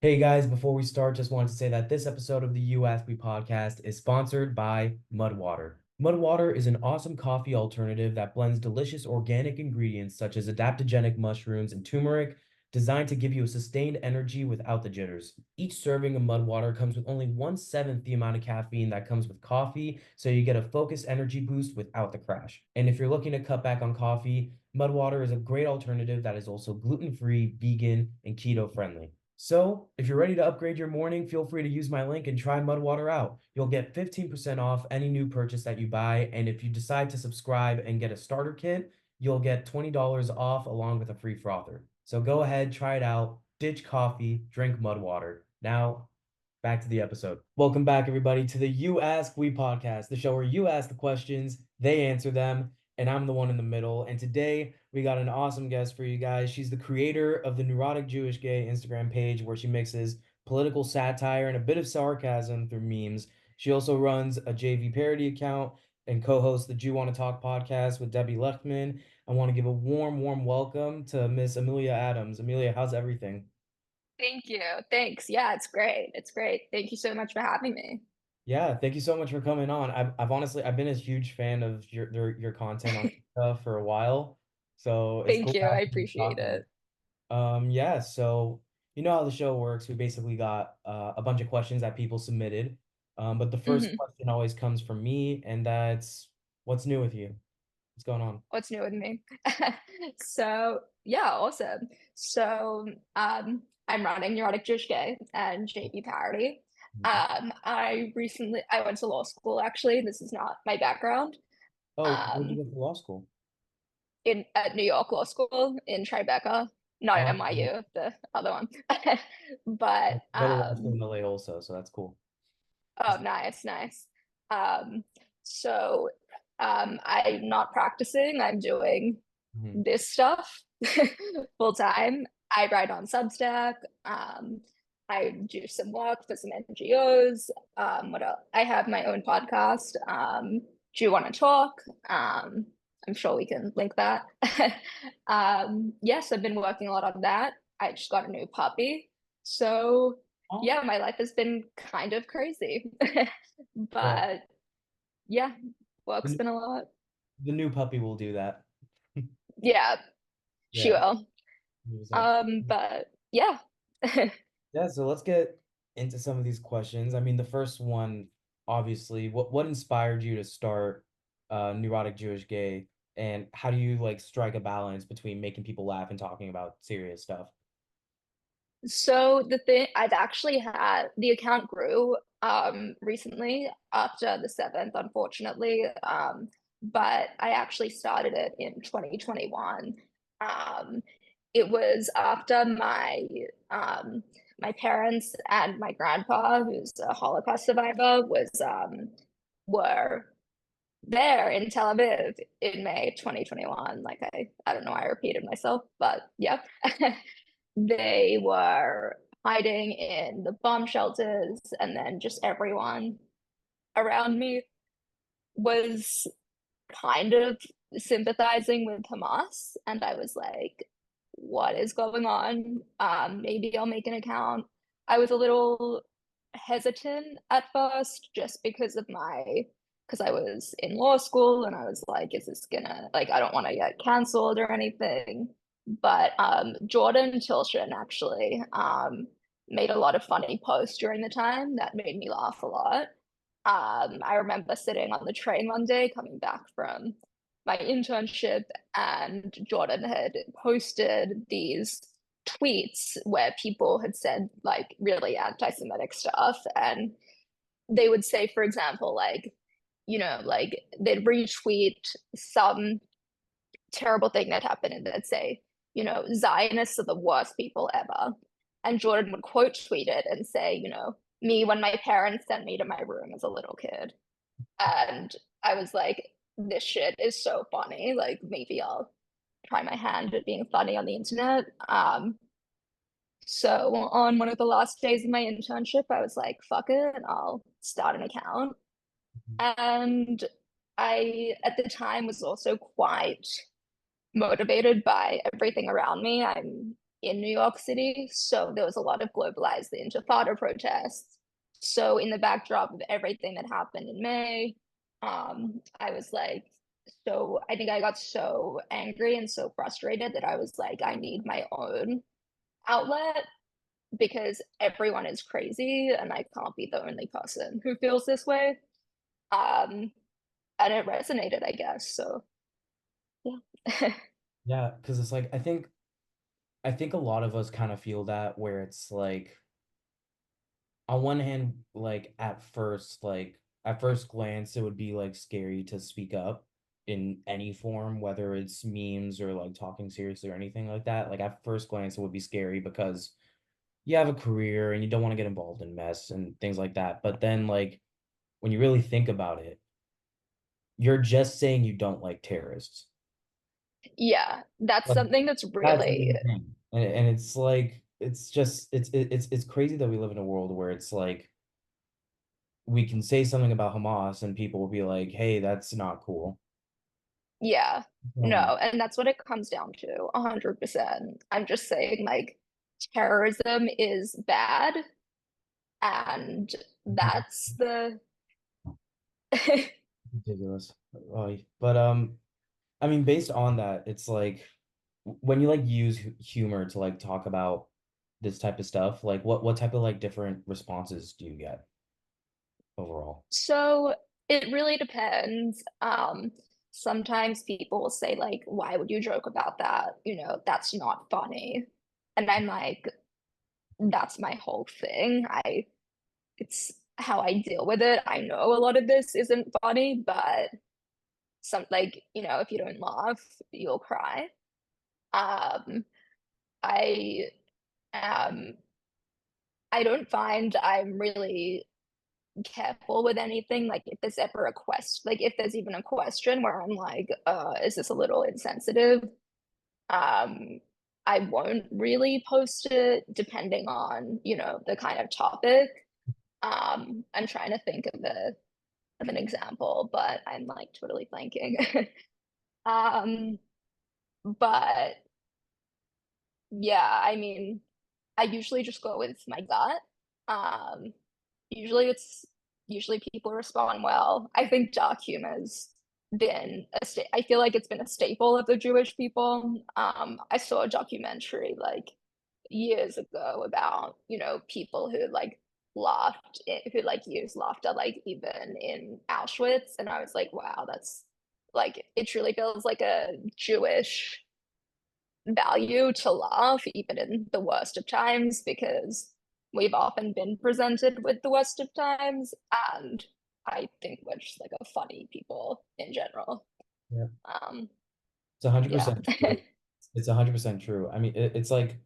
Hey guys, before we start, just wanted to say that this episode of the You Ask Me podcast is sponsored by Mud Water. Mud Water is an awesome coffee alternative that blends delicious organic ingredients such as adaptogenic mushrooms and turmeric, designed to give you a sustained energy without the jitters. Each serving of Mud Water comes with only 1/7 the amount of caffeine that comes with coffee, so you get a focused energy boost without the crash. And if you're looking to cut back on coffee, Mud Water is a great alternative that is also gluten-free, vegan, and keto friendly. So, if you're ready to upgrade your morning, feel free to use my link and try Mud Water out. You'll get 15% off any new purchase that you buy, and if you decide to subscribe and get a starter kit, you'll get $20 off along with a free frother. So go ahead, try it out, ditch coffee, drink Mud Water. Now, back to the episode. Welcome back, everybody, to the You Ask We podcast, the show where you ask the questions, they answer them, and I'm the one in the middle. And today we got an awesome guest for you guys. She's the creator of the NeuroticJewishGay Instagram page, where she mixes political satire and a bit of sarcasm through memes. She also runs a JV parody account and co-hosts the Jew Wanna Talk podcast with Debbie Lechman. I want to give a warm welcome to Miss Amelia Adams. Amelia, how's everything? Thank you. Thanks. Yeah, it's great. It's great. Thank you so much for having me. Yeah, thank you so much for coming on. I've honestly I've been a huge fan of your content on stuff for a while, so it's Thank cool you. to I have you appreciate talking. it. Yeah, so you know how the show works. We basically got a bunch of questions that people submitted. But the first hmm question always comes from me, and that's what's new with you? What's going on? What's new with me? So, yeah, awesome. So, I'm running Neurotic Jewish Gay and JV Parody. Mhm. I went to law school actually. This is not my background. Oh, where'd you Um, go for law school? in at New York Law School in Tribeca, not Oh, yeah. NYU, the other one. But I go to law school in LA also, so that's cool. Oh, nice, nice. Um, so I'm not practicing. I'm doing Mhm. this stuff full time. I write on Substack. I do some work for some NGOs. What else? I have my own podcast. Do you want to talk? I'm sure we can link that. Yes, I've been working a lot on that. I just got a new puppy. So Oh, yeah, my life has been kind of crazy. well, But yeah, work's the, been a lot. the new puppy will do that. Yeah, she Yeah. will. 100%. But yeah. Yeah, so let's get into some of these questions. I mean, the first one, obviously, what inspired you to start Neurotic Jewish Gay, and how do you like strike a balance between making people laugh and talking about serious stuff? So the thing I've actually had the account grew recently after the seventh, unfortunately. But I actually started it in 2021. Um it was after my parents and my grandpa, who's a Holocaust survivor, were there in Tel Aviv in May 2021. Like I don't know why I repeated myself, but yeah. They were hiding in the bomb shelters, and then just everyone around me was kind of sympathizing with Hamas. And I was like, what is going on? Maybe I'll make an account. I was a little hesitant at first just because I was in law school and I was like, is this gonna, like, I don't want to get canceled or anything. But Jordan Tilshin actually made a lot of funny posts during the time that made me laugh a lot. I remember sitting on the train one day coming back from my internship, and Jordan had posted these tweets where people had said like really anti-Semitic stuff. And they would say, for example, like, like they'd retweet some terrible thing that happened and they'd say, Zionists are the worst people ever. And Jordan would quote tweet it and say, me when my parents sent me to my room as a little kid. And I was like, this shit is so funny. Like maybe I'll try my hand at being funny on the internet. So on one of the last days of my internship, I was like, fuck it, I'll start an account. And I, at the time, was also quite motivated by everything around me. in New York City, so there was a lot of globalized the Intifada protests. So in the backdrop of everything that happened in May, I was like, so I think I got so angry and so frustrated that I was like, I need my own outlet because everyone is crazy and I can't be the only person who feels this way. Um, and it resonated, I guess. So yeah. Yeah, because it's like I think a lot of us kind of feel that where it's like on one hand, like at first glance, it would be like scary to speak up in any form, whether it's memes or like talking seriously or anything like that. Like at first glance, it would be scary because you have a career and you don't want to get involved in mess and things like that. But then like when you really think about it, you're just saying you don't like terrorists. Yeah, that's Like something that's that's the really, main thing. And it's like it's crazy that we live in a world where it's like we can say something about Hamas and people will be like, "Hey, that's not cool." yeah, no, Um, and that's what it comes down to, 100%. I'm just saying, like, terrorism is bad, and that's the ridiculous. But I mean, based on that, it's like when you like use humor to like talk about this type of stuff, like what type of like different responses do you get overall? So it really depends. Sometimes people will say, like, why would you joke about that? That's not funny. And I'm like, that's my whole thing. It's how I deal with it. I know a lot of this isn't funny, but like, if you don't laugh, you'll cry. Um, I um I don't find I'm really careful with anything. Like if there's ever a quest, like if there's even a question where I'm like, is this a little insensitive? Um, I won't really post it depending on, the kind of topic. I'm trying to think of an example, but I'm like totally blanking. um, but yeah, I mean, I usually just go with my gut. Um, usually it's usually people respond well. I think dark humor's been I feel like it's been a staple of the Jewish people. I saw a documentary like years ago about, people who like who like used laughter like even in Auschwitz, and I was like, wow, that's like it truly feels like a Jewish value to laugh even in the worst of times because we've often been presented with the worst of times, and I think we're just like a funny people in general. Yeah. um It's 100% yeah. true. It's 100% true. I mean, it's like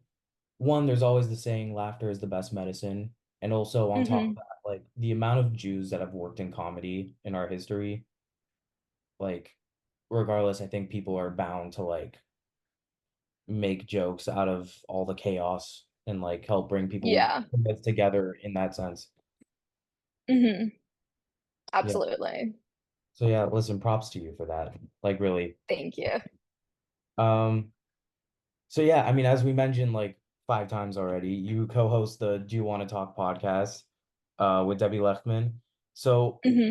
one, there's always the saying laughter is the best medicine. And also on top of Hmm. that, like the amount of Jews that have worked in comedy in our history, like regardless, I think people are bound to like make jokes out of all the chaos and like help bring people Yeah. together in that sense. Hmm. Yeah. Absolutely. So yeah, listen, props to you for that. Like really. Thank you. Um, so yeah, I mean, as we mentioned like 5 times already, you co-host the Do You Want to Talk podcast with Debbie Lechman. So Hmm.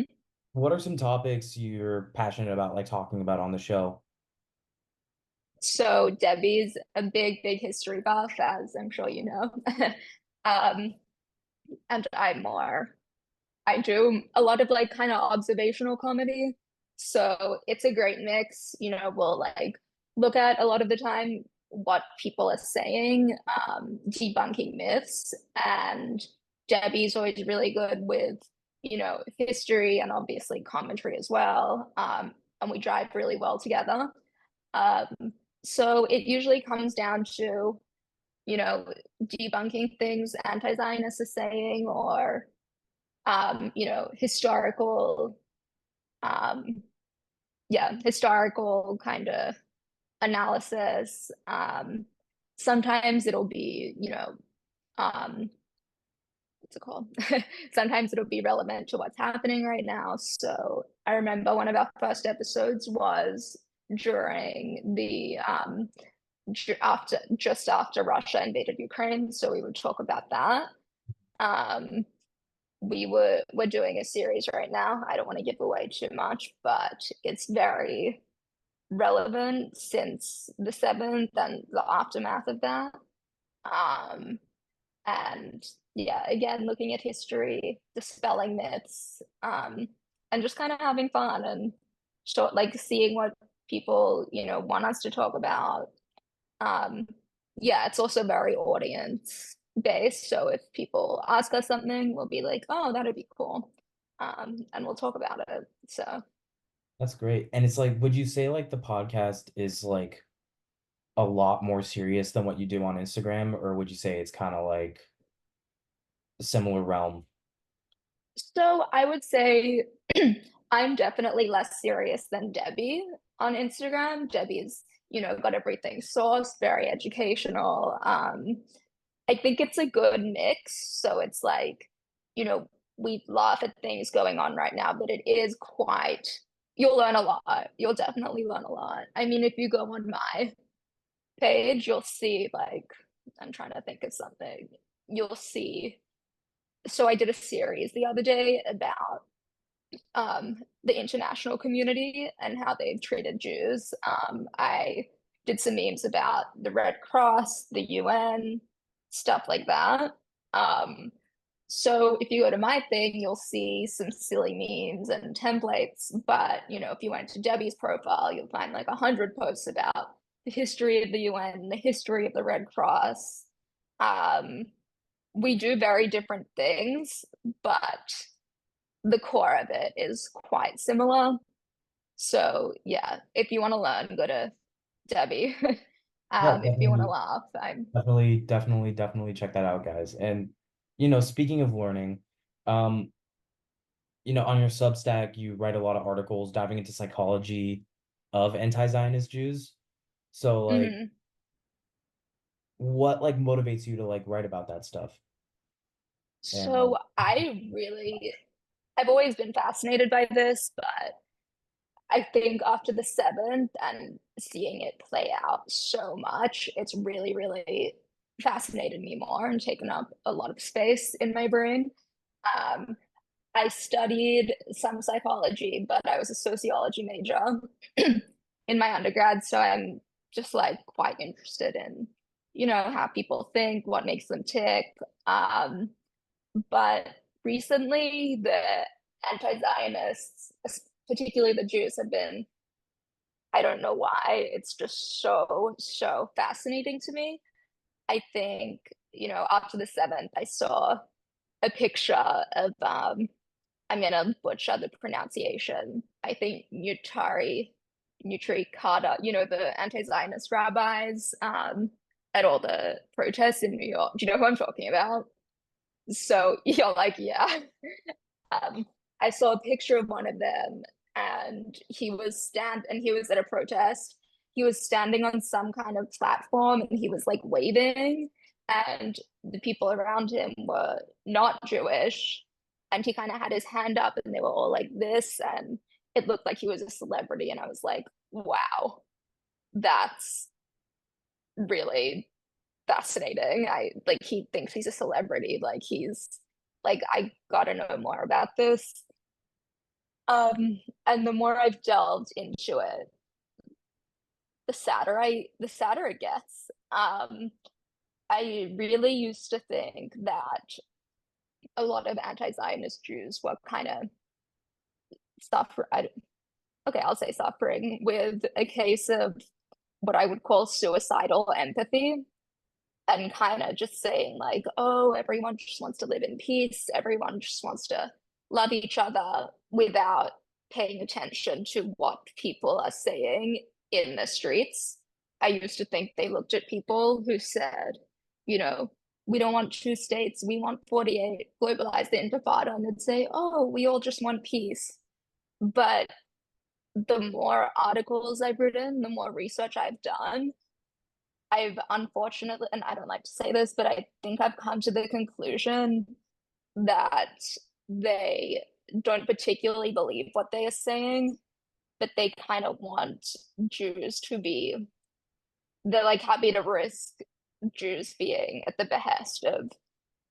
what are some topics you're passionate about like talking about on the show? So Debbie's a big history buff, as I'm sure you know. um and I do a lot of like kind of observational comedy. So it's a great mix. We'll like look at a lot of the time what people are saying, debunking myths. And Debbie's always really good with, history and obviously commentary as well. And we drive really well together. Um, so it usually comes down to, you know, debunking things anti-Zionists are saying or historical, um, yeah, historical kind of analysis. Sometimes it'll be, um, what's it called? Sometimes it'll be relevant to what's happening right now. So I remember one of our first episodes was during the just after Russia invaded Ukraine, so we would talk about that. Um, we're doing a series right now. I don't want to give away too much, but it's very relevant since the 7th and the aftermath of that. Um, and yeah, again, looking at history, dispelling myths, and just kind of having fun and like seeing what people, want us to talk about. Um, yeah, it's also very audience based. So if people ask us something, we'll be like, oh, that'd be cool. And we'll talk about it. So That's great. And it's like, would you say like the podcast is like a lot more serious than what you do on Instagram, or would you say it's kind of like a similar realm? So I would say I'm definitely less serious than Debbie on Instagram. Debbie's, got everything sourced, very educational. I think it's a good mix. So it's like, you know, we laugh at things going on right now, but it is quite, you'll learn a lot. You'll definitely learn a lot. I mean, if you go on my page, you'll see like, I'm trying to think of something. You'll see. So I did a series the other day about the international community and how they've treated Jews. I did some memes about the Red Cross, the UN, stuff like that. Um, so if you go to my thing, you'll see some silly memes and templates. But if you went to Debbie's profile, you'll find like 100 posts about the history of the UN, the history of the Red Cross. Um, we do very different things, but the core of it is quite similar. So yeah, if you want to learn, go to Debbie. Yeah, If you want to definitely, laugh, I'm. definitely check that out, guys. And speaking of learning, um, on your Substack, you write a lot of articles diving into psychology of anti-Zionist Jews. So like, Mhm. what like motivates you to like write about that stuff? And like, So I've always been fascinated by this, but I think after the 7th and seeing it play out so much, it's really, really fascinated me more and taken up a lot of space in my brain. Um, I studied some psychology, but I was a sociology major in my undergrad. So I'm just like quite interested in, how people think, what makes them tick. Um, but recently, the anti-Zionists, particularly the Jews, have been, I don't know why, it's just so, so fascinating to me. I think, after the 7th, I saw a picture of I'm gonna butcher the pronunciation. I think Nutri Carter, the anti-Zionist rabbis, at all the protests in New York. Do you know who I'm talking about? So you're like, yeah. Um, I saw a picture of one of them, and he was at a protest. He was standing on some kind of platform, and he was like waving, and the people around him were not Jewish, and he kind of had his hand up, and they were all like this, and it looked like he was a celebrity, and I was like, wow, that's really fascinating. I like he thinks he's a celebrity, like he's like I gotta know more about this. And the more I've delved into it, the sadder it gets. I really used to think that a lot of anti-Zionist Jews were kind of suffer. Okay, I'll say suffering with a case of what I would call suicidal empathy, and kind of just saying like, oh, everyone just wants to live in peace. Everyone just wants to love each other without paying attention to what people are saying in the streets. I used to think they looked at people who said, you know, we don't want 2 states, we want 48, globalize the intifada, and they'd say, oh, we all just want peace. But the more articles I've written, the more research I've done, I've unfortunately, and I don't like to say this, but I think I've come to the conclusion that they don't particularly believe what they are saying, but they kind of want Jews to be they're like happy to risk Jews being at the behest of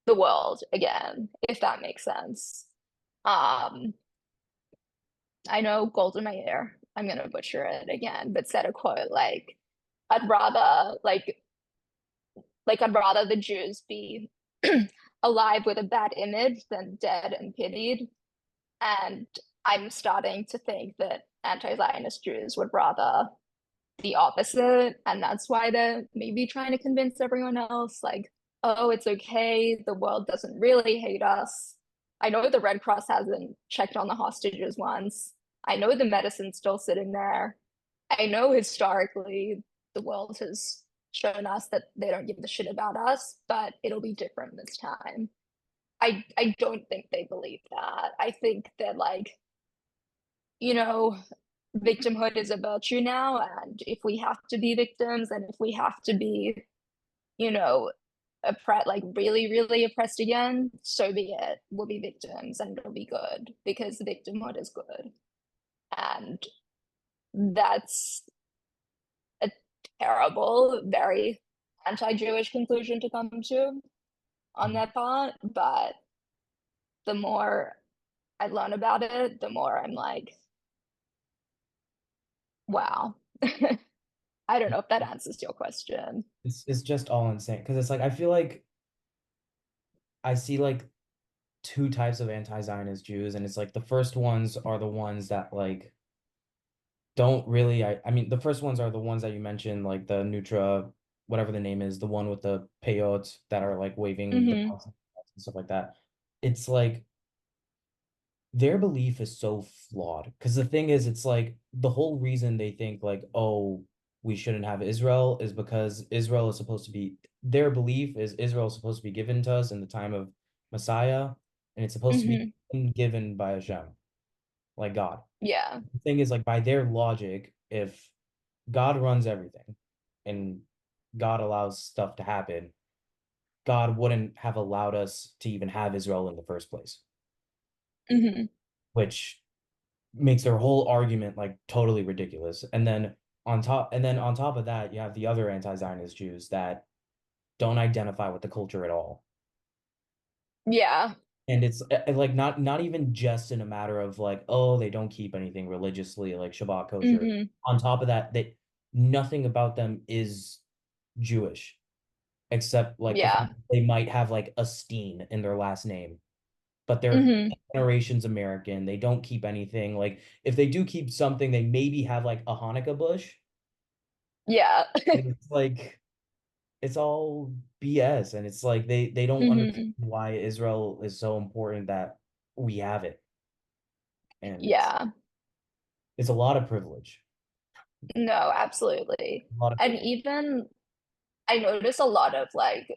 the world again, if that makes sense. Um, I know Golda Meir, I'm gonna butcher it again, but said a quote like, I'd rather I'd rather the Jews be alive with a bad image than dead and pitied. And I'm starting to think that anti-Zionist Jews would rather the opposite. And that's why they're maybe trying to convince everyone else, like, oh, it's okay. The world doesn't really hate us. I know the Red Cross hasn't checked on the hostages once. I know the medicine's still sitting there. I know historically the world has shown us that they don't give a shit about us, but it'll be different this time. I don't think they believe that. I think that like, you know, victimhood is a virtue now, and if we have to be victims and if we have to be, you know, oppressed, like really, really oppressed again, so be it. We'll be victims and it'll be good because victimhood is good. And that's a terrible, very anti-Jewish conclusion to come to on Mhm. their part, but the more I learn about it, the more I'm like, wow. I don't know if that answers your question. It's just all insane because it's like I feel like I see like two types of anti-Zionist Jews, and it's like the first ones are the ones that like don't really I mean the first ones are the ones that you mentioned, like the Nutra, whatever the name is, the one with the peyotes that are like waving the Mm-hmm. crosses and stuff like that. It's like their belief is so flawed because the thing is it's like the whole reason they think like, oh, we shouldn't have Israel is because Israel is supposed to be, their belief is Israel is supposed to be given to us in the time of Messiah, and it's supposed to be Mm-hmm. given by Hashem, like God. Yeah. The thing is, like, by their logic, if God runs everything and God allows stuff to happen, God wouldn't have allowed us to even have Israel in the first place, Mm-hmm. which makes their whole argument like totally ridiculous. And then on top of that, you have the other anti-Zionist Jews that don't identify with the culture at all. Yeah. And it's like not even just in a matter of like, oh, they don't keep anything religiously like Shabbat kosher. Mm-hmm. On top of that, they nothing about them is Jewish, except like the fact Yeah. that they might have like a Steen in their last name, but they're Mm-hmm. generations American. They don't keep anything. Like if they do keep something, they maybe have like a Hanukkah bush. Yeah. And it's like it's all BS. And it's like they don't understand Mm-hmm. why Israel is so important that we have it. And Yeah. it's a lot of privilege. No, absolutely. A lot of And privilege. even I notice a lot of like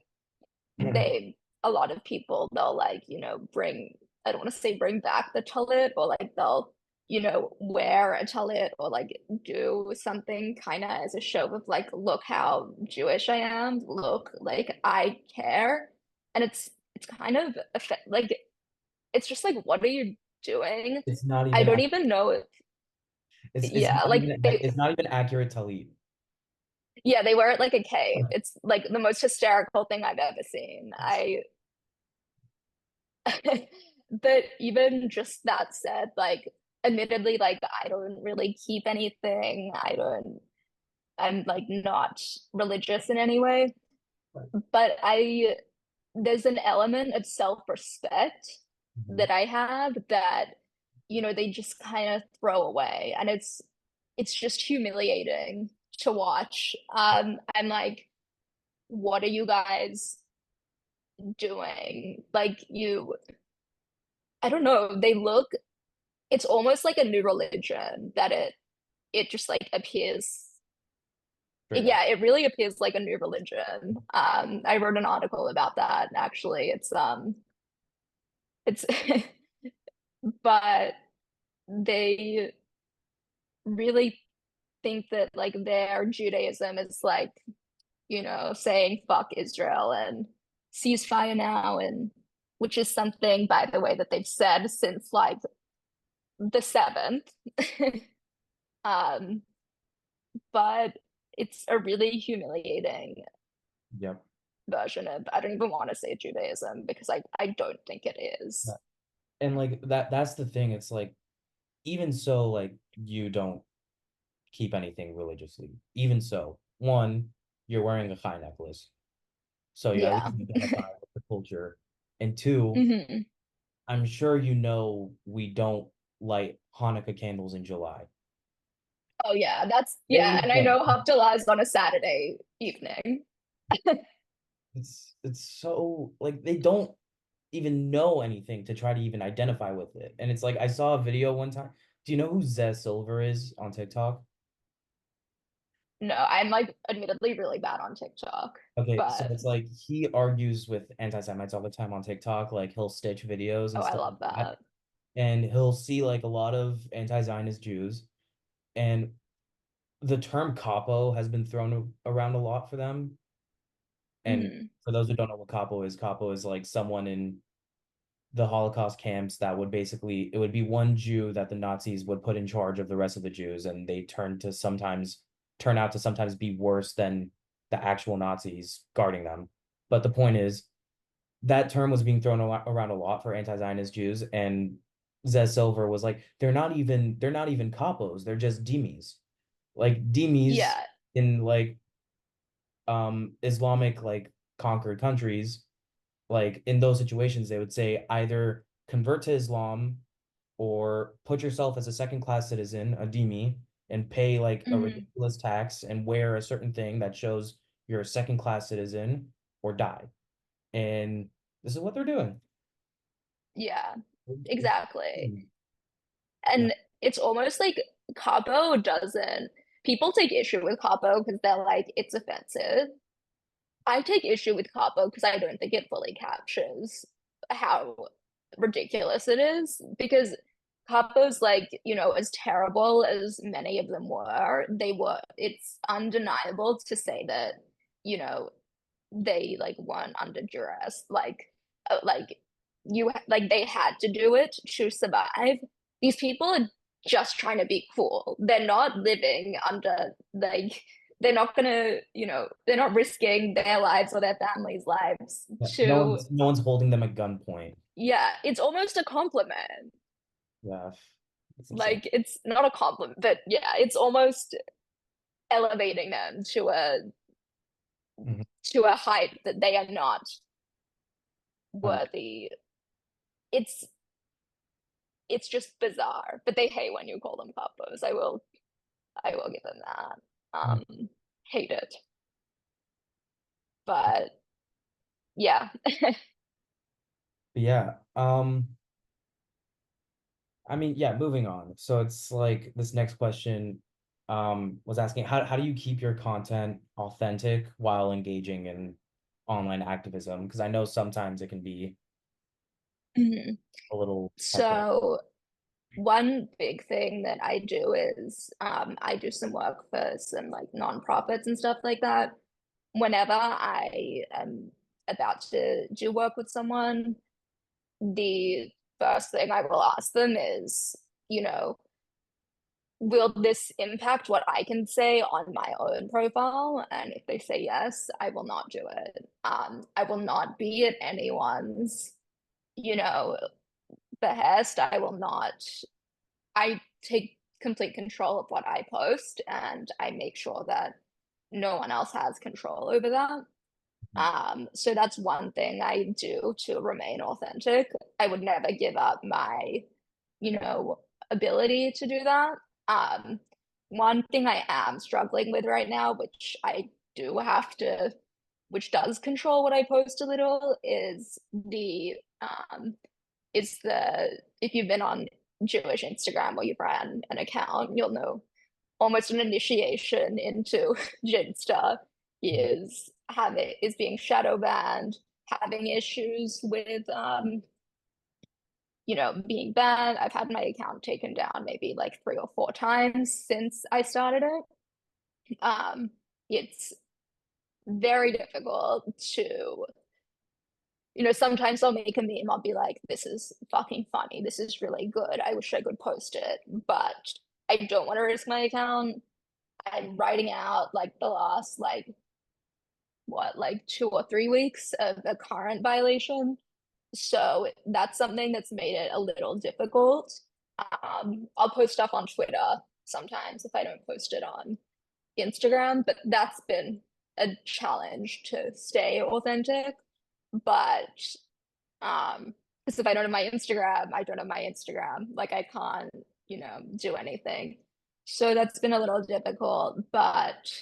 they a lot of people they'll like, bring I don't want to say bring back the tallit, or like they'll, wear a tallit or like do something kind of as a show of like, look how Jewish I am, look like I care. And it's kind of like it's just like, what are you doing? It's not I even don't even know if it's yeah, not like even it's not even accurate Talib. yeah, they wear it like a cape. It's like the most hysterical thing I've ever seen. But even just that said, like, admittedly, like, I don't really keep anything. I'm like not religious in any way, but there's an element of self-respect Mhm. that I have that, they just kind of throw away. And it's just humiliating to watch. I'm like, what are you guys doing? Like, I don't know, it's almost like a new religion that it just like appears. Straight up. Yeah, it really appears like a new religion. I wrote an article about that actually. It's but they really think that like their Judaism is like, saying fuck Israel and ceasefire now, and which is something, by the way, that they've said since like the seventh. um, but it's a really humiliating Yep. version of, I don't even want to say Judaism because I don't think it Yeah. is. And like that's the thing. It's like even so, like you don't keep anything religiously. Even so, one, you're wearing a chai necklace. So you at Yeah. least identify with the culture. And two, Hmm. I'm sure you know we don't light Hanukkah candles in July. Oh yeah, They and I don't. know Havdalah is on a Saturday evening. It's so like they don't even know anything to try to even identify with it. And it's like I saw a video one time. Do you know who Zez Silver is on TikTok? No, I'm like admittedly really bad on TikTok, Okay, so but it's like he argues with anti-Semites all the time on TikTok. Like he'll stitch videos oh, and I stuff like love that. that. And he'll see like a lot of anti-Zionist Jews. And the term capo has been thrown around a lot for them. And Hmm. for those who don't know what capo is like someone in the Holocaust camps that would basically it would be one Jew that the Nazis would put in charge of the rest of the Jews, and they turn out to sometimes be worse than the actual Nazis guarding them. But the point is that term was being thrown around a lot for anti-Zionist Jews, and Zez Silver was like, they're not even capos, they're just dhimis. Like dhimis Yeah, in like Islamic like conquered countries, like in those situations, they would say either convert to Islam or put yourself as a second class citizen, a dhimmi, and pay like a hmm, ridiculous tax and wear a certain thing that shows you're a second class citizen or die. And this is what they're doing. yeah, It's, exactly. yeah. And it's almost like Capo doesn't, people take issue with Capo because they're like, it's offensive. I take issue with Capo because I don't think it fully captures how ridiculous it is. Because Capo's like, as terrible as many of them were, it's undeniable to say that, you know, they like weren't under duress. Like like they had to do it to survive. These people are just trying to be cool. They're not living under like they're not gonna, they're not risking their lives or their families' lives Yeah. to, No one's holding them at gunpoint. yeah, it's almost a compliment. Yeah. It's insane. Like it's not a compliment, but yeah, it's almost elevating them Mhm. to a height that they are not 100%. worthy. It's it's just bizarre, but they hate when you call them couples. I will give them that. Um, hate it, but yeah. But yeah. I mean, yeah, moving on. So it's like this next question was asking how do you keep your content authentic while engaging in online activism? Because I know sometimes it can be Mhm. a little hectic. So one big thing that I do is I do some work for some like nonprofits and stuff like that. Whenever I am about to do work with someone, the first thing I will ask them is, you know, will this impact what I can say on my own profile? And if they say yes, I will not do it. I will not be at anyone's, you know, behest. I will not, I take complete control of what I post and I make sure that no one else has control over that. So that's one thing I do to remain authentic. I would never give up my, ability to do that. Um, One thing I am struggling with right now, which I do have to, which does control what I post a little, is the if you've been on Jewish Instagram or you've ran an account, you'll know almost an initiation into Jinsta is being shadow banned, having issues with being banned. I've had my account taken down maybe like 3 or 4 times since I started it. It's very difficult to, sometimes I'll make a meme, I'll be like, this is fucking funny, this is really good, I wish I could post it, but I don't want to risk my account. I'm writing out like the last like what, like 2 or 3 weeks of a current violation. So that's something that's made it a little difficult. I'll post stuff on Twitter sometimes if I don't post it on Instagram, but that's been a challenge to stay authentic. But because if I don't have my Instagram, I don't have my Instagram. Like I can't, do anything. So that's been a little difficult, but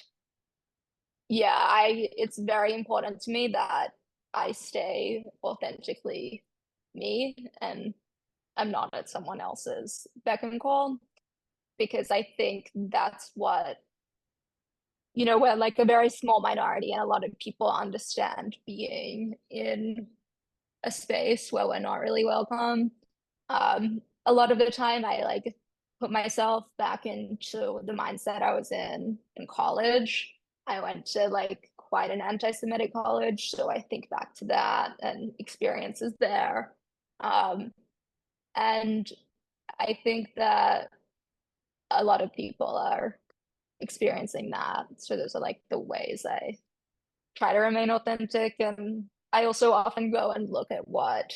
yeah, I it's very important to me that I stay authentically me and I'm not at someone else's beck and call because I think that's what, we're like a very small minority and a lot of people understand being in a space where we're not really welcome. A lot of the time I like put myself back into the mindset I was in college. I went to like quite an anti-Semitic college, so I think back to that and experiences there. Um, and I think that a lot of people are experiencing that. So those are like the ways I try to remain authentic. And I also often go and look at what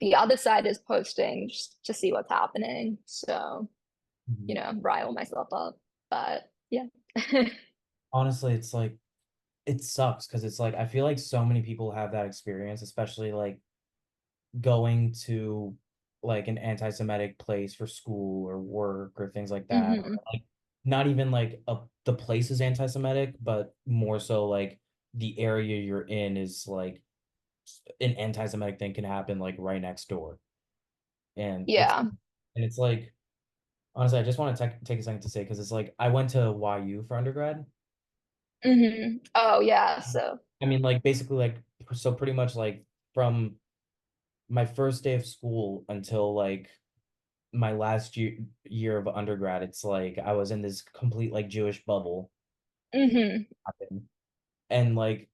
the other side is posting just to see what's happening. So, Mhm. rile myself up. But yeah. Honestly, it's like it sucks because it's like I feel like so many people have that experience, especially like going to like an anti-Semitic place for school or work or things like that. Or Hmm. like not even like the place is anti-Semitic, but more so like the area you're in is like an anti-Semitic thing can happen like right next door. And Yeah. it's like honestly, I just want to take a second to say because it's like I went to YU for undergrad. Oh yeah. So, I mean, like basically like so pretty much like from my first day of school until like my last year of undergrad, it's like I was in this complete like Jewish bubble. hmm And like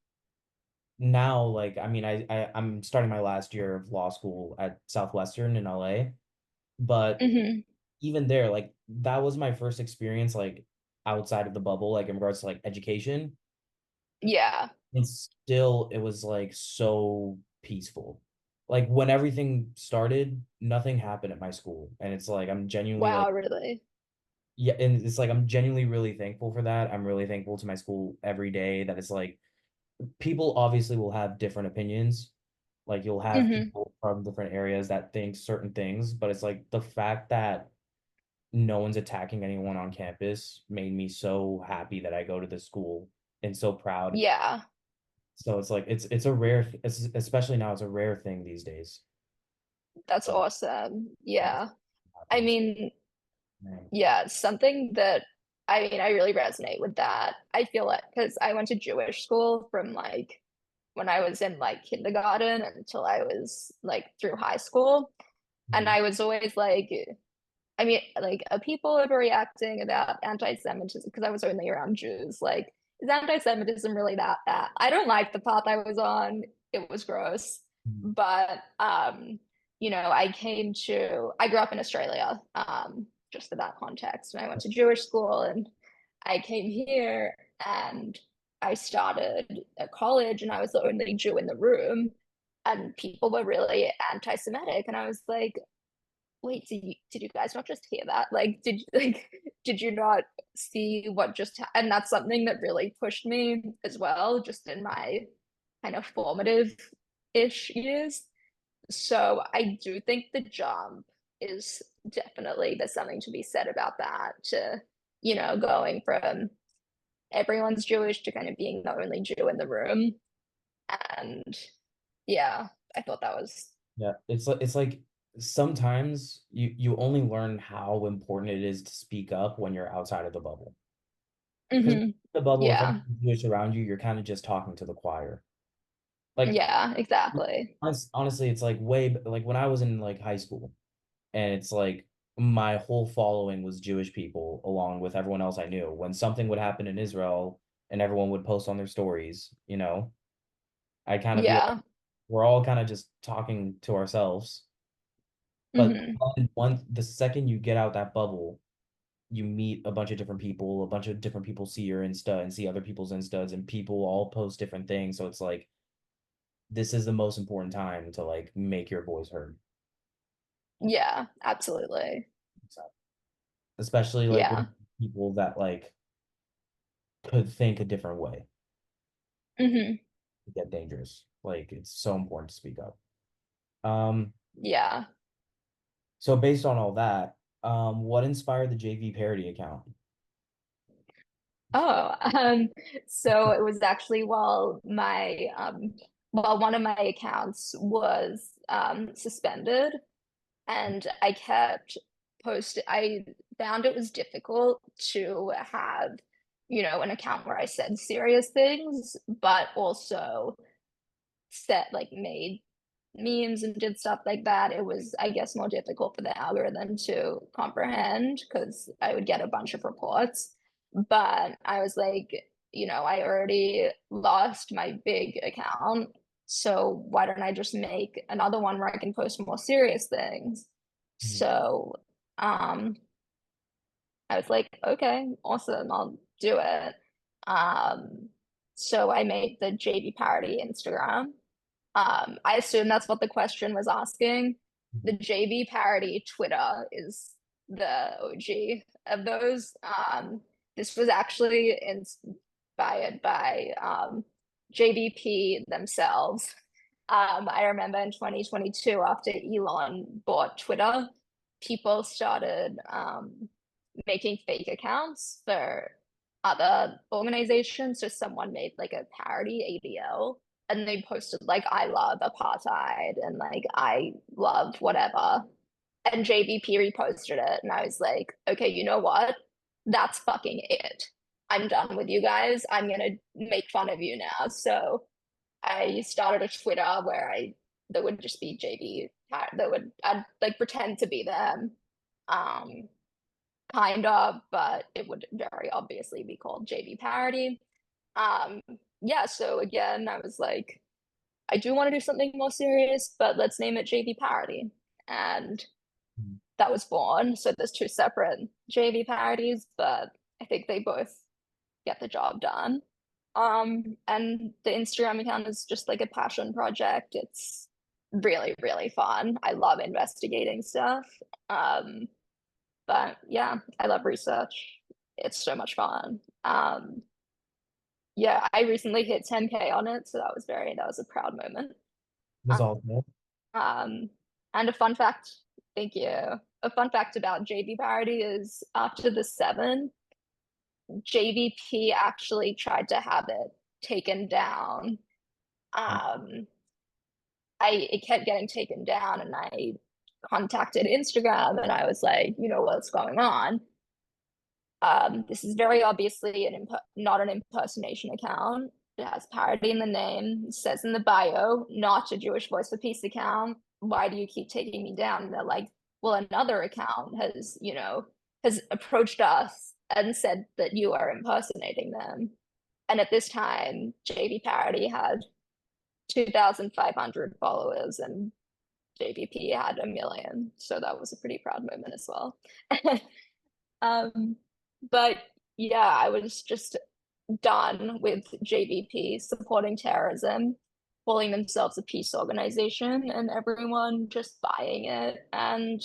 now, like I mean, I'm starting my last year of law school at Southwestern in LA, but hmm even there, like that was my first experience like outside of the bubble, like in regards to like education. Yeah. And still it was like so peaceful. Like when everything started, nothing happened at my school. And it's like I'm genuinely like Wow, really. yeah, and it's like I'm genuinely really thankful for that. I'm really thankful to my school every day that it's like people obviously will have different opinions. Like you'll have Hmm. people from different areas that think certain things, but it's like the fact that no one's attacking anyone on campus made me so happy that I go to this school and so proud. Yeah. So it's like it's a rare it's especially now it's a rare thing these days. That's But awesome. yeah, Yeah. I happens. mean, Man. yeah, something that I really resonate with that. I feel it because I went to Jewish school from like when I was in like kindergarten until I was like through high school. And Mhm. I was always like, I mean, like, are people overreacting about anti-Semitism? Because I was only around Jews. Like, is anti-Semitism really that bad? I don't like the path I was on. It was gross. Mhm. But I grew up in Australia, just for that context. And I went to Jewish school and I came here and I started at college and I was the only Jew in the room. And people were really anti-Semitic. And I was like, wait, did you guys not just hear that? Like, did you not see what just and that's something that really pushed me as well, just in my kind of formative ish years. So I do think the jump is definitely there's something to be said about that to, going from everyone's Jewish to kind of being the only Jew in the room. And yeah, I thought that was Yeah, it's like sometimes you only learn how important it is to speak up when you're outside of the bubble. Because hmm the bubble, if yeah, everyone's Jewish around you, you're kind of just talking to the choir. Like yeah, exactly. honestly, it's like like when I was in like high school, and it's like my whole following was Jewish people, along with everyone else I knew. When something would happen in Israel, and everyone would post on their stories, I'd kind of be like, Yeah. we're all kind of just talking to ourselves. But Hmm. the second you get out that bubble you meet a bunch of different people, a bunch of different people see your Insta and see other people's Instas, and people all post different things. So it's like this is the most important time to like make your voice heard. Yeah, absolutely. So, especially like with Yeah. people that like could think a different way. Hmm. It get dangerous. Like it's so important to speak up. Um, Yeah. so based on all that, what inspired the JV parody account? Oh, so it was actually while one of my accounts was suspended, and I kept posting. I found it was difficult to have, an account where I said serious things, but also made memes and did stuff like that. It was, I guess, more difficult for the algorithm to comprehend because I would get a bunch of reports. But I was like, I already lost my big account. So why don't I just make another one where I can post more serious things? Mhm. So um I was like, okay, awesome, I'll do it. Um so I made the JV parody Instagram. I assume that's what the question was asking. The JV parody Twitter is the OG of those. This was actually inspired by JVP themselves. I remember in 2022, after Elon bought Twitter, people started making fake accounts for other organizations. So someone made like a parody ADL and they posted like I love apartheid and like I love whatever. And JVP reposted it and I was like, okay, you know what? That's fucking it. I'm done with you guys. I'm gonna make fun of you now. So I started a Twitter where I there would just be JV I'd like pretend to be them. Um kind of, but it would very obviously be called JV parody. Um yeah, so again, I was like, I do want to do something more serious, but let's name it JV Parody. And that was born. So there's two separate JV parodies, but I think they both get the job done. And the Instagram account is just like a passion project. It's really, really fun. I love investigating stuff. Um, but yeah, I love research. It's so much fun. Yeah, I recently hit 10K on it, so that was a proud moment. Was all good. Um, and a fun fact, thank you. A fun fact about JV parody is after the seven, JVP actually tried to have it taken down. Um, it kept getting taken down, and I contacted Instagram, and I was like, what's going on? This is very obviously not an impersonation account. It has parody in the name. It says in the bio, not a Jewish Voice for Peace account. Why do you keep taking me down? And they're like, well, another account has approached us and said that you are impersonating them. And at this time, JV Parody had 2,500 followers and JVP had 1 million. So that was a pretty proud moment as well. Um, but yeah, I was just done with JVP supporting terrorism, calling themselves a peace organization, and everyone just buying it. And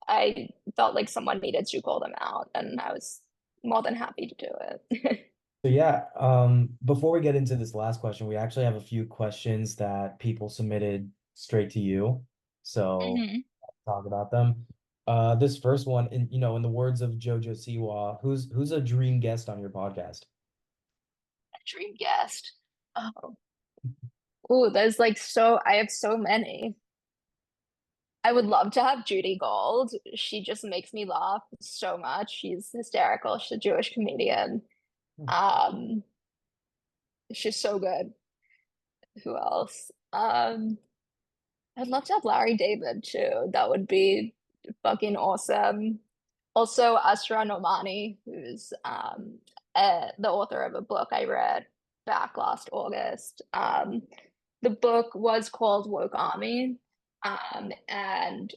I felt like someone needed to call them out, and I was more than happy to do it. So yeah, before we get into this last question, we actually have a few questions that people submitted straight to you. So Mhm. talk about them. This first one, in the words of Jojo Siwa, who's a dream guest on your podcast? A dream guest. Oh, ooh, I have so many. I would love to have Judy Gold. She just makes me laugh so much. She's hysterical. She's a Jewish comedian. Um, she's so good. Who else? I'd love to have Larry David too. That would be fucking awesome. Also, Asra Nomani, who's the author of a book I read back last August. The book was called Woke Army, and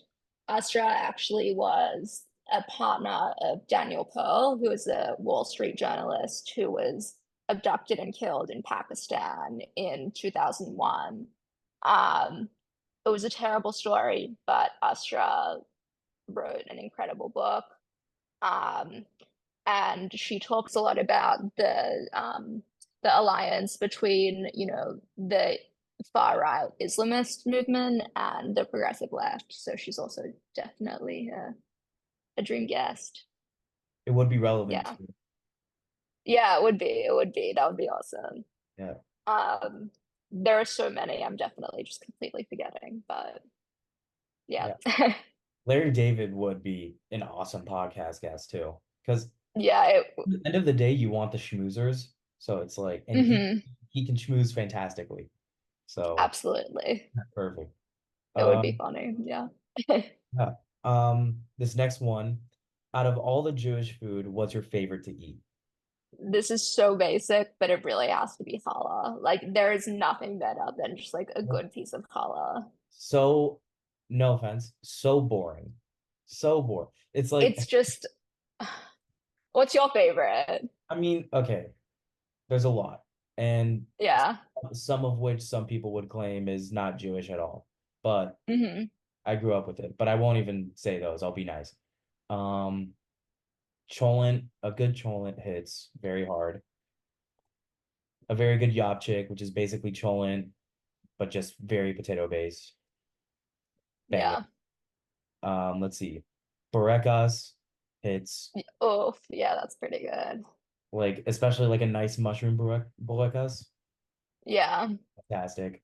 Asra actually was a partner of Daniel Pearl, who was a Wall Street journalist who was abducted and killed in Pakistan in 2001. Um, it was a terrible story, but Astra wrote an incredible book. Um, and she talks a lot about the alliance between, you know, the far right Islamist movement and the progressive left. So she's also definitely a dream guest. It would be relevant Yeah. to. Yeah, it would be. It would be. That would be awesome. Yeah. Um, there are so many I'm definitely just completely forgetting, but yeah. Yeah. Larry David would be an awesome podcast guest too. Because Yeah, at the end of the day, you want the schmoozers. So it's like, and mhm, he can schmooze fantastically. So absolutely. perfect. It would be Um, funny. Yeah. yeah. This next one, out of all the Jewish food, what's your favorite to eat? This is so basic, but it really has to be challah. Like there is nothing better than just like a good piece of challah. So, no offense, so boring. So boring. It's like, It's just, what's your favorite? I mean, okay, there's a lot. And Yeah. some of which some people would claim is not Jewish at all. But Hmm. I grew up with it. But I won't even say those. I'll be nice. Um, Cholent, a good cholent hits very hard. A very good yapchik, which is basically cholent, but just very potato based. Bang it. Yeah. Let's see. Burekas hits Oh, yeah, that's pretty good. like especially like a nice mushroom burekas. Yeah. Fantastic.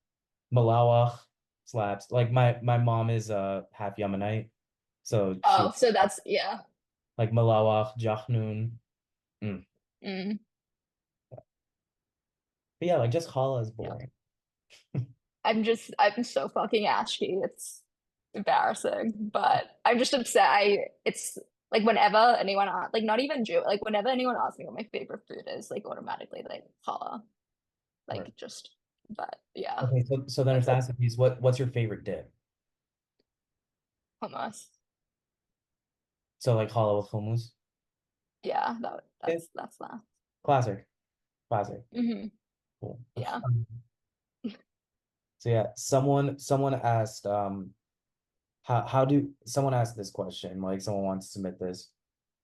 Malawach slaps. Like my mom is half Yemenite, so she Oh, so that's, yeah. like Malawach, Jachnun. Mm. Mm, But yeah, like just challah is yeah. boring. I'm so fucking ashy. It's embarrassing, but I'm just upset. It's like whenever anyone, like not even Jew, like whenever anyone asks me what my favorite food is, like automatically like challah, Right. like just, but yeah, Okay, so then if that's like that's the case, what's your favorite dip? hummus. So like challah with hummus. Yeah, Yeah, that's that. classic, classic. Hmm. Cool. Yeah. So yeah, someone asked how do someone asked this question, like someone wants to submit this.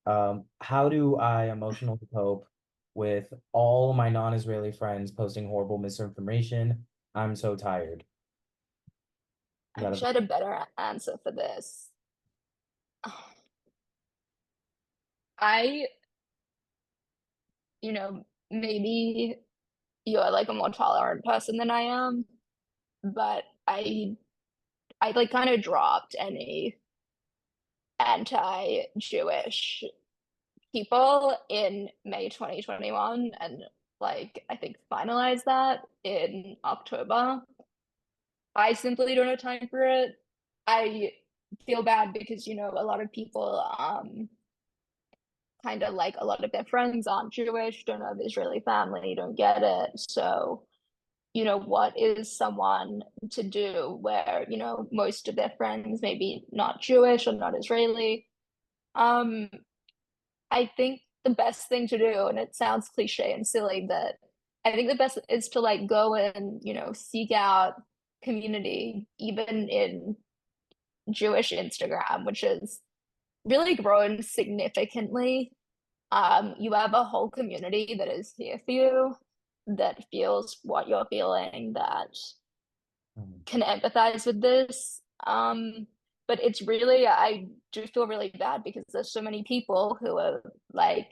How do I emotionally cope with all my non-Israeli friends posting horrible misinformation? I'm so tired. Is I that wish I had a better answer for this. I, maybe you're like a more tolerant person than I am, but I like kind of dropped any anti-Jewish people in May 2021 and like I think finalized that in October. I simply don't have time for it. I feel bad because a lot of people kind of like a lot of their friends aren't Jewish, don't have Israeli family, don't get it. So, what is someone to do where, most of their friends maybe not Jewish or not Israeli? Um, I think the best thing to do, and it sounds cliche and silly, but I think the best is to like go and, seek out community, even in Jewish Instagram, which has really grown significantly. You have a whole community that is here for you, that feels what you're feeling, that Mhm. can empathize with this. But it's really, I do feel really bad because there's so many people who are like,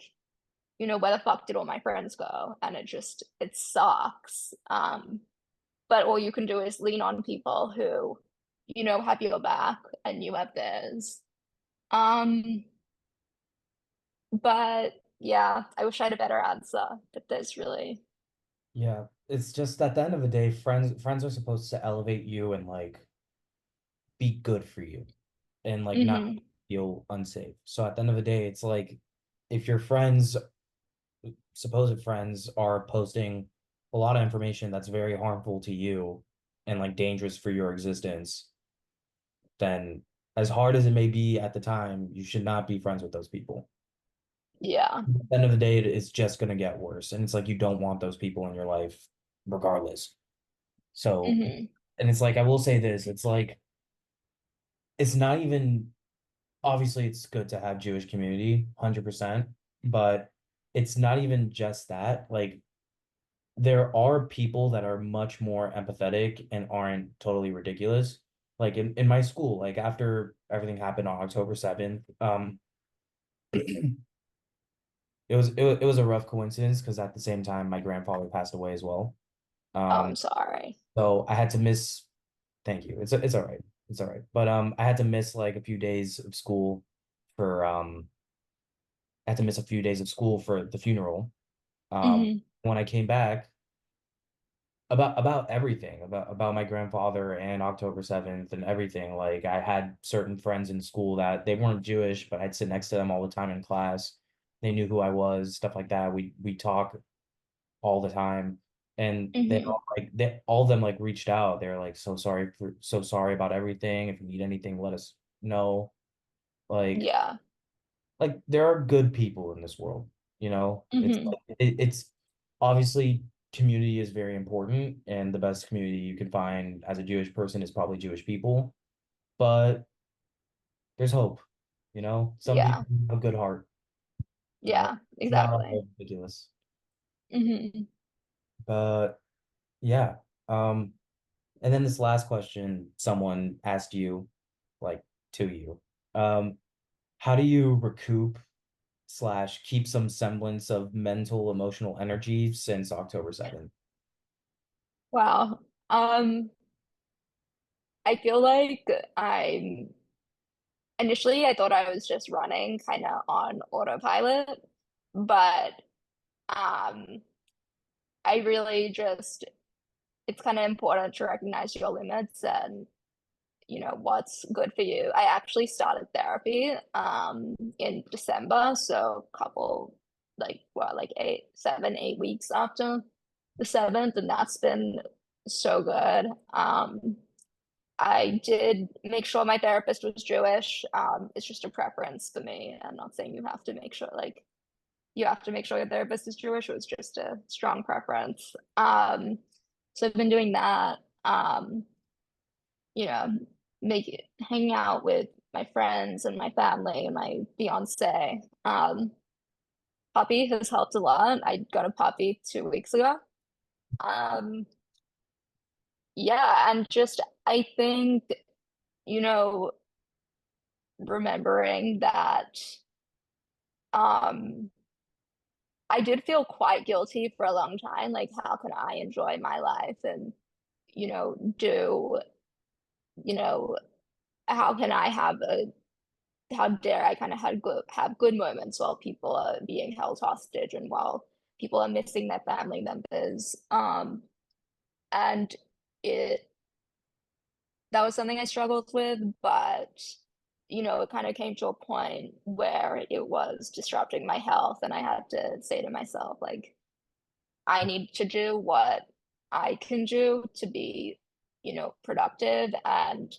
where the fuck did all my friends go? And it sucks. But all you can do is lean on people who, have your back and you have theirs. Um, but yeah, I wish I had a better answer, but there's really, Yeah, it's just at the end of the day, friends are supposed to elevate you and like be good for you and like not hmm. feel unsafe. So at the end of the day, it's like if your friends, supposed friends, are posting a lot of information that's very harmful to you and like dangerous for your existence, then as hard as it may be at the time, you should not be friends with those people. Yeah. At the end of the day, it's just gonna get worse. And it's like you don't want those people in your life regardless. So, Hmm. and it's like I will say this, it's like it's not even obviously it's good to have Jewish community, 100%, but it's not even just that. Like there are people that are much more empathetic and aren't totally ridiculous. Like in my school, like after everything happened on October 7th, it was a rough coincidence because at the same time my grandfather passed away as well. Oh, Um, I'm sorry. so I had to miss, thank you. It's all right. It's all right. But I had to miss like a few days of school for I had to miss a few days of school for the funeral. Hmm. When I came back, about everything about my grandfather and October 7th and everything. Like I had certain friends in school that they weren't Jewish, but I'd sit next to them all the time in class. They knew who I was, stuff like that. We talk all the time. And they Hmm. all like they all of them like reached out. They're like so sorry about everything. If you need anything, let us know. Like Yeah. there are good people in this world, you know? It's Hmm. like it's obviously community is very important and the best community you can find as a Jewish person is probably Jewish people, but there's hope, you know? Some Yeah. people have a good heart, you know? Yeah. It's not Exactly. all ridiculous. Hmm. But yeah. Um and then this last question someone asked you like to you. Um how do you recoup slash keep some semblance of mental emotional energy since October 7th? Wow. I feel like I'm initially I thought I was just running kind of on autopilot, but um I really just it's kind of important to recognize your limits and what's good for you. I actually started therapy in December, so a couple like what like 8 7 8 weeks after the 7th, and that's been so good. I did make sure my therapist was Jewish. It's just a preference for me. I'm not saying you have to make sure you have to make sure your therapist is Jewish. It was just a strong preference. So I've been doing that. You know, hanging out with my friends and my family and my fiance. Puppy has helped a lot. I got a puppy 2 weeks ago. Um, yeah, and just I think, you know, remembering that um I did feel quite guilty for a long time. Like, how can I enjoy my life and, do, you know, how can I how dare I kind of have good moments while people are being held hostage and while people are missing their family members. And it that was something I struggled with, but it kind of came to a point where it was disrupting my health, and I had to say to myself, like, I need to do what I can do to be, productive and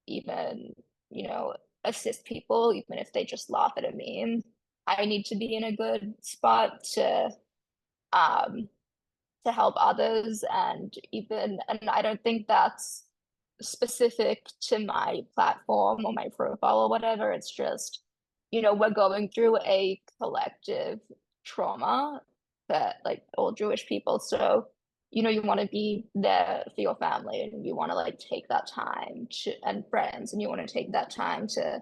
even, you know, assist people, even if they just laugh at a meme. I need to be in a good spot um to help others and I don't think that's specific to my platform or my profile or whatever. It's just, we're going through a collective trauma that like all Jewish people. So, you want to be there for your family and you want to like take that time to and friends and you want to take that time to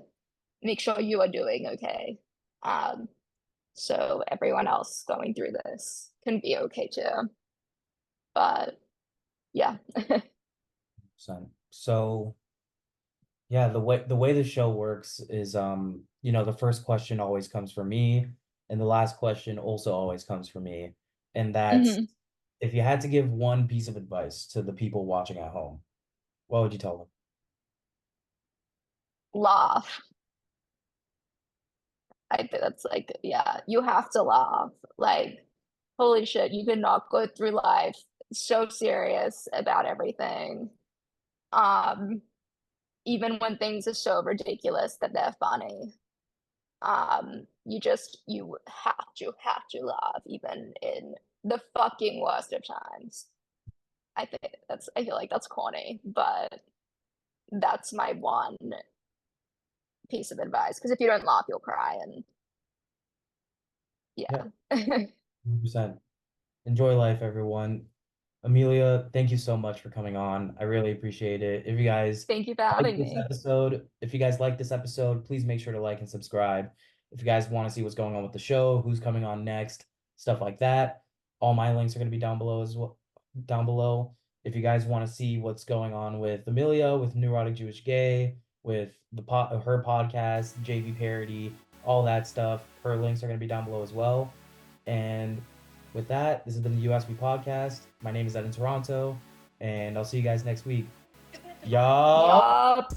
make sure you are doing okay. Um, so everyone else going through this can be okay too. But yeah. So yeah, the way the show works is the first question always comes from me and the last question also always comes from me. And that's Mhm. if you had to give one piece of advice to the people watching at home, what would you tell them? Laugh. I think that's like, yeah, you have to laugh. Like, holy shit, you cannot go through life so serious about everything. Um, even when things are so ridiculous that they're funny. You have to laugh even in the fucking worst of times. I feel like that's corny, but that's my one piece of advice. Because if you don't laugh, you'll cry, and Yeah, yeah. 100%. Enjoy life, everyone. Amelia, thank you so much for coming on. I really appreciate it. Thank you for having me. If you guys like this episode, please make sure to like and subscribe. If you guys want to see what's going on with the show, who's coming on next, stuff like that, all my links are going to be down below as well, down below. If you guys want to see what's going on with Amelia, with Neurotic Jewish Gay, with her podcast, JV Parody, all that stuff, her links are going to be down below as well. And with that, this has been the USB podcast. My name is Ed in Toronto, and I'll see you guys next week. Y'all. Yup.